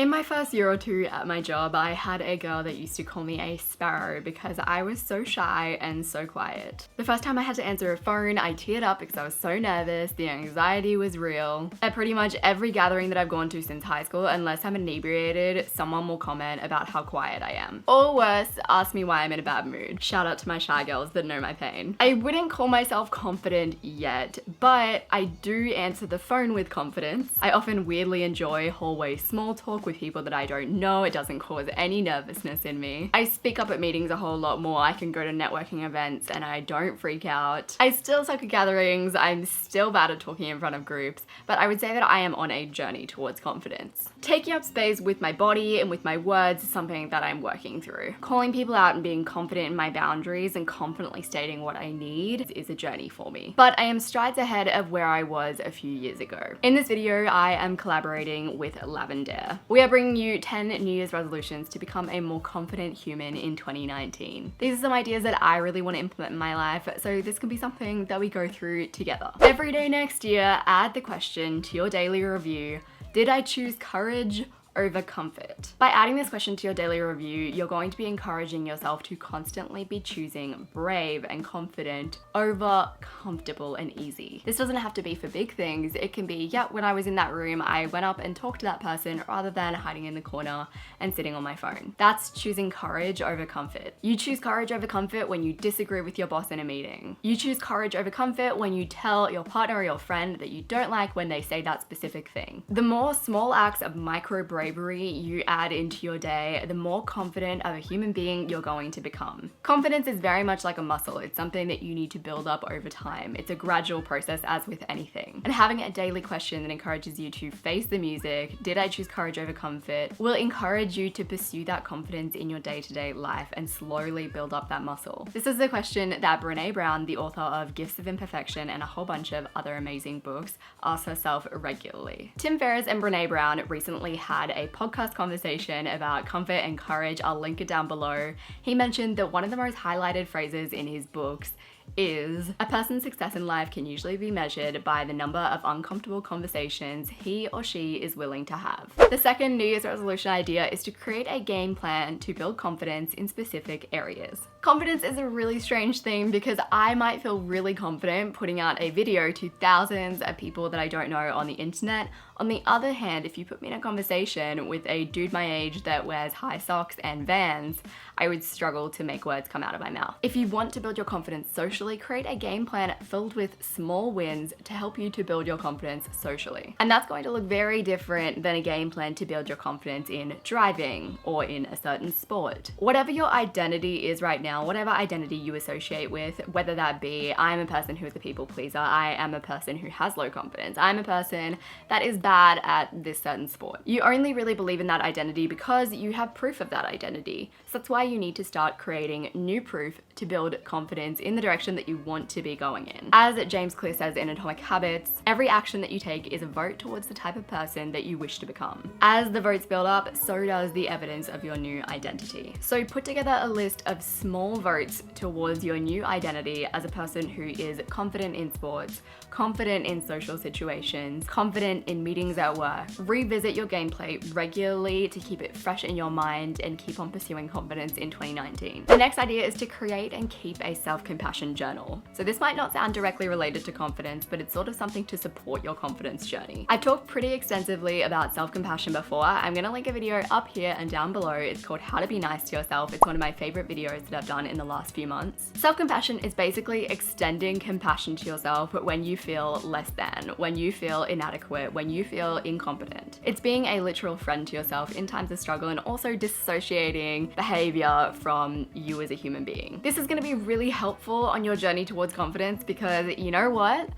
In my first year or two at my job, I had a girl that used to call me a sparrow because I was so shy and so quiet. The first time I had to answer a phone, I teared up because I was so nervous. The anxiety was real. At pretty much every gathering that I've gone to since high school, unless I'm inebriated, someone will comment about how quiet I am. Or worse, ask me why I'm in a bad mood. Shout out to my shy girls that know my pain. I wouldn't call myself confident yet, but I do answer the phone with confidence. I often weirdly enjoy hallway small talk with people that I don't know. It doesn't cause any nervousness in me. I speak up at meetings a whole lot more. I can go to networking events and I don't freak out. I still suck at gatherings. I'm still bad at talking in front of groups, but I would say that I am on a journey towards confidence. Taking up space with my body and with my words is something that I'm working through. Calling people out and being confident in my boundaries and confidently stating what I need is a journey for me. But I am strides ahead of where I was a few years ago. In this video, I am collaborating with Lavendaire. We are bringing you 10 New Year's resolutions to become a more confident human in 2019. These are some ideas that I really want to implement in my life, so this can be something that we go through together. Every day next year, add the question to your daily review: did I choose courage over comfort? By adding this question to your daily review, you're going to be encouraging yourself to constantly be choosing brave and confident over comfortable and easy. This doesn't have to be for big things. It can be, yeah, when I was in that room, I went up and talked to that person rather than hiding in the corner and sitting on my phone. That's choosing courage over comfort. You choose courage over comfort when you disagree with your boss in a meeting. You choose courage over comfort when you tell your partner or your friend that you don't like when they say that specific thing. The more small acts of micro bravery you add into your day, the more confident of a human being you're going to become. Confidence is very much like a muscle. It's something that you need to build up over time. It's a gradual process, as with anything. And having a daily question that encourages you to face the music, did I choose courage over comfort, will encourage you to pursue that confidence in your day-to-day life and slowly build up that muscle. This is the question that Brené Brown, the author of Gifts of Imperfection and a whole bunch of other amazing books, asks herself regularly. Tim Ferriss and Brené Brown recently had a podcast conversation about comfort and courage. I'll link it down below. He mentioned that one of the most highlighted phrases in his books is, a person's success in life can usually be measured by the number of uncomfortable conversations he or she is willing to have. The second New Year's resolution idea is to create a game plan to build confidence in specific areas. Confidence is a really strange thing because I might feel really confident putting out a video to thousands of people that I don't know on the internet. On the other hand, if you put me in a conversation with a dude my age that wears high socks and Vans, I would struggle to make words come out of my mouth. If you want to build your confidence socially, create a game plan filled with small wins to help you to build your confidence socially. And that's going to look very different than a game plan to build your confidence in driving or in a certain sport. Whatever your identity is right now, whatever identity you associate with, whether that be, I'm a person who is a people pleaser, I am a person who has low confidence, I'm a person that is bad at this certain sport. You only really believe in that identity because you have proof of that identity. So that's why you need to start creating new proof to build confidence in the direction that you want to be going in. As James Clear says in Atomic Habits, every action that you take is a vote towards the type of person that you wish to become. As the votes build up, so does the evidence of your new identity. So put together a list of small votes towards your new identity as a person who is confident in sports, confident in social situations, confident in meetings at work. Revisit your gameplay regularly to keep it fresh in your mind and keep on pursuing confidence in 2019. The next idea is to create and keep a self-compassion journal. So this might not sound directly related to confidence, but it's sort of something to support your confidence journey. I've talked pretty extensively about self-compassion before. I'm gonna link a video up here and down below. It's called How to Be Nice to Yourself. It's one of my favorite videos that I've done in the last few months. Self-compassion is basically extending compassion to yourself when you feel less than, when you feel inadequate, when you feel incompetent. It's being a literal friend to yourself in times of struggle and also dissociating behavior from you as a human being. This is going to be really helpful on your journey towards confidence because you know what?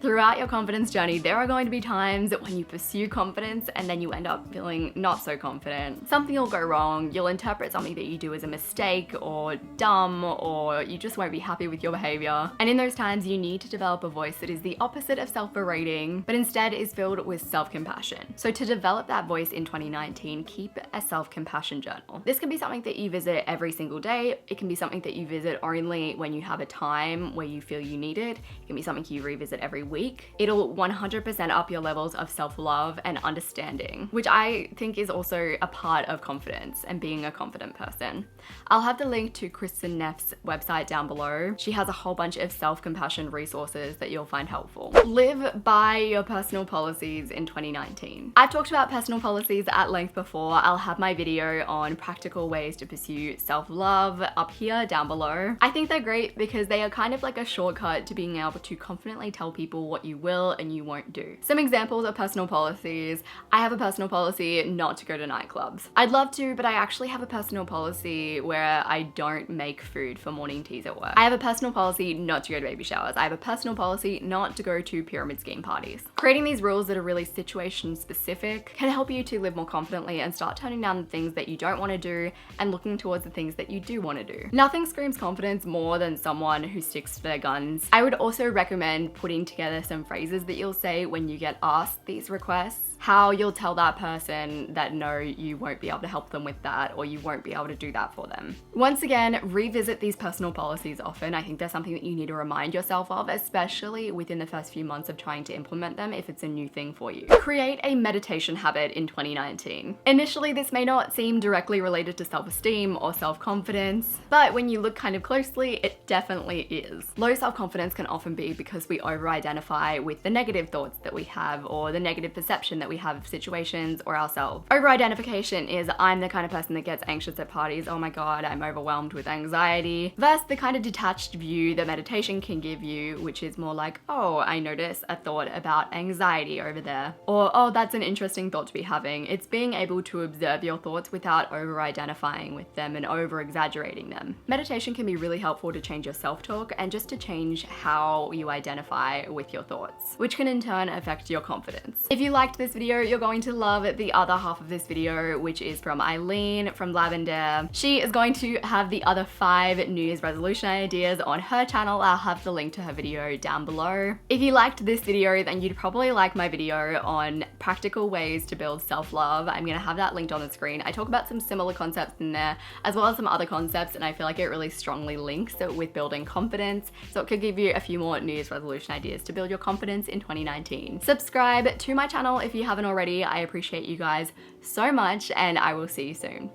Throughout your confidence journey, there are going to be times when you pursue confidence and then you end up feeling not so confident. Something will go wrong, you'll interpret something that you do as a mistake or dumb, or you just won't be happy with your behavior. And in those times, you need to develop a voice that is the opposite of self-berating, but instead is filled with self-compassion. So to develop that voice in 2019, keep a self-compassion journal. This can be something that you visit every single day. It can be something that you visit only when you have a time time where you feel you need it. It can be something you revisit every week. It'll 100% up your levels of self-love and understanding, which I think is also a part of confidence and being a confident person. I'll have the link to Kristen Neff's website down below. She has a whole bunch of self-compassion resources that you'll find helpful. Live by your personal policies in 2019. I've talked about personal policies at length before. I'll have my video on practical ways to pursue self-love up here down below. I think they're great because they are kind of like a shortcut to being able to confidently tell people what you will and you won't do. Some examples of personal policies. I have a personal policy not to go to nightclubs. I'd love to, but I actually have a personal policy where I don't make food for morning teas at work. I have a personal policy not to go to baby showers. I have a personal policy not to go to pyramid scheme parties. Creating these rules that are really situation specific can help you to live more confidently and start turning down the things that you don't want to do and looking towards the things that you do want to do. Nothing screams confidence more than someone who sticks to their guns. I would also recommend putting together some phrases that you'll say when you get asked these requests. How you'll tell that person that no, you won't be able to help them with that, or you won't be able to do that for them. Once again, revisit these personal policies often. I think that's something that you need to remind yourself of, especially within the first few months of trying to implement them if it's a new thing for you. Create a meditation habit in 2019. Initially, this may not seem directly related to self-esteem or self-confidence, but when you look kind of closely, it definitely is. Low self-confidence can often be because we over-identify with the negative thoughts that we have or the negative perception that we have of situations or ourselves. Over-identification is I'm the kind of person that gets anxious at parties, oh my god, I'm overwhelmed with anxiety, versus the kind of detached view that meditation can give you, which is more like, oh, I notice a thought about anxiety over there. Or, oh, that's an interesting thought to be having. It's being able to observe your thoughts without over-identifying with them and over-exaggerating them. Meditation can be really helpful to change your self-talk and just to change how you identify with your thoughts, which can in turn affect your confidence. If you liked this video, you're going to love the other half of this video, which is from Eileen from Lavendaire. She is going to have the other 5 New Year's resolution ideas on her channel. I'll have the link to her video down below. If you liked this video, then you'd probably like my video on practical ways to build self-love. I'm gonna have that linked on the screen. I talk about some similar concepts in there, as well as some other concepts, and I feel like it really strongly links with building confidence, so it could give you a few more New Year's resolution ideas to build your confidence in 2019. Subscribe to my channel if you haven't already. I appreciate you guys so much, and I will see you soon.